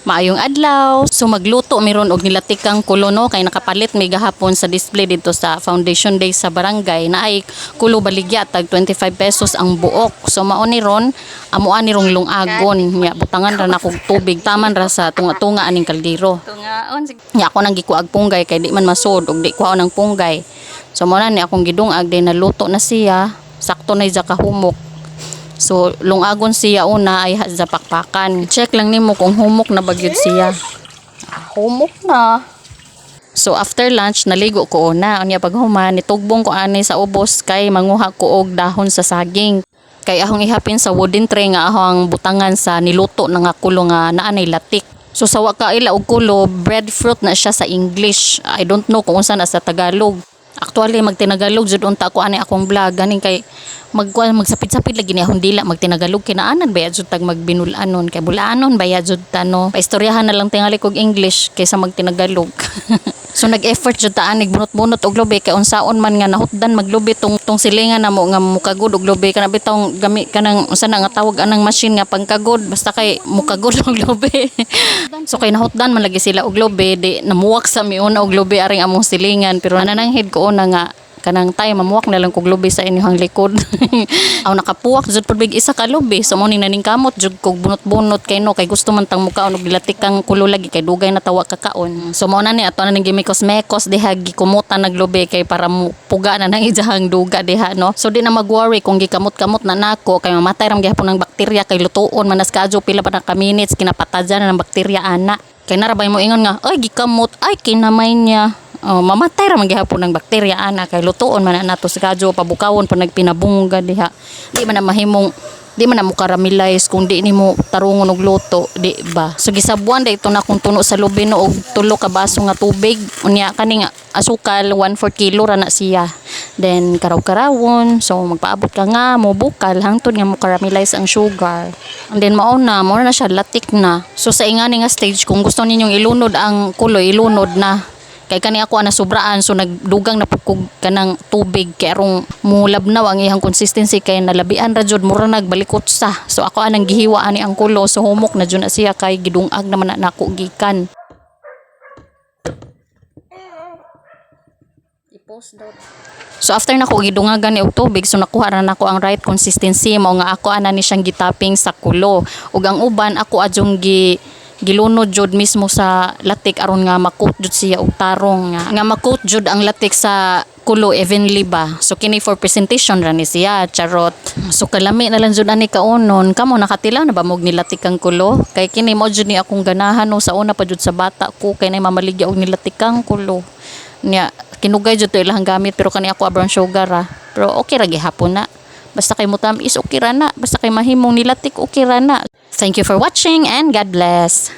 Maayong adlaw. So magluto meron og nilatikang kulo no kay nakapalit may gahapon sa display dito sa Foundation Day sa barangay na ay kulo baligya tag 25 pesos ang buok. So mao ni ron amuan ni rong lungagon nya butangan ra nako tubig taman ra sa tunga-tunga aning kaldero. Tungaon. Nya ako nang gikuag punggay kay di man masud og di kuha nang punggay. So mao na ni akong gidungag din naluto na siya. Sakto na ka humok. So, lungagon siya una ay sa pakpakan. Check lang nimo kung humok na bagyod siya. Humok na. So, after lunch, naligo ko una. Unya paghuman, nitugbong ko ani sa ubos kay manguha ko og dahon sa saging. Kay ahong ihapin sa wooden tray nga ahong butangan sa niluto na nga kulo nga naanay latik. So, sa waka ila og kulo, breadfruit na siya sa English. I don't know kung unsa na sa Tagalog. Actually magtinagalog jud unta ko ani akong vlog ganing kay magsapit-sapit lagi ni akong dila magtinagalog kinaanan bayad jud tag magbinulanon kay bulanon bayad jud tano paistoryahan na lang tingali kog English kaysa magtinagalog. So nag-effort jud ta anig bunot-bunot og lobe kay unsaon man nga nahutdan maglobe tong silingan namo nga mukagod og lobe kana bitong gami kanang unsa na nga tawag anang machine nga pangkagod basta kay mukagod og lobe. So kay nahutdan man lagi sila og lobe di namuwak sa miuna og lobe aring among silingan pero nanananghid ko una nga kanang tay mamuwak na lang kog lobe sa inyong likod. Aw nakapuwak jud pud big isa ka lobe so mo ning naning kamot jud kog bunot-bunot kay no kay gusto man tang mukaon og nilatikang kulo lagi kay dugay na tawa kakaon. So mo na ni ato na ning gimikos-mekos diha gikumutan naglobe kay para puga na nang ijahang duga diha no. So di na mag-worry kung gikamot-kamot na nako kay mamatay ram gihapon ng bakterya kay lutuon manas kadyo pila pa na ka minutes kinapatadyan na ng bakterya ana. Kay narabay mo ingon nga ay gikamot ay kinamay niya. Mamatay ra man gihapon ng bakterya ana kay lutuon man nato sa kadyo pabukawon pa nagpinabungga diha. Di man na mahimong di man na mo karamelize kung di nimo tarungon og luto di ba. So gisabuan day ito na kung tuno sa lubin og 3 ka baso nga tubig unya kaning asukal 1/4 kilo ra na siya. Then karaw-karawon so magpaabot ka nga mo bukal hangtod nga mo caramelize ang sugar. And then mao na siya latik na. So sa ingani nga stage kung gusto ninyong ilunod ang kulo ilunod na. Kay kani ako ana sobraan so nagdugang na pugkog kanang tubig kay arong mulabnaw ang iyang consistency kay nalabian ra jud mura nagbalikot sa. So ako anang gihiwa ani ang kulo so humok na jud na siya kay gidungag naman na nako gikan. So after nako gidungagan ni og tubig so nakuha ra nako ang right consistency mao nga ako ana ni siyang gitapping sa kulo ug ang uban ako adjong gilunod jud mismo sa latik aron nga makot jud siya og tarong nga makot jud ang latik sa kulo evenly ba. So kini for presentation ra ni siya charot. So kalami na lang jud ani kaunon kamo nakatilaw na ba mog nilatikang kulo kay kini mo jud ni akong ganahan no sa una pa jud sa bata ko kay nay mamaligya og nilatikang kulo nya kinugay jud to ilang gamit pero kani ako brown sugar pero okay ra gihapon na basta kay mutam is okay ra na basta kay mahimong nilatik okay ra na. Thank you for watching and God bless.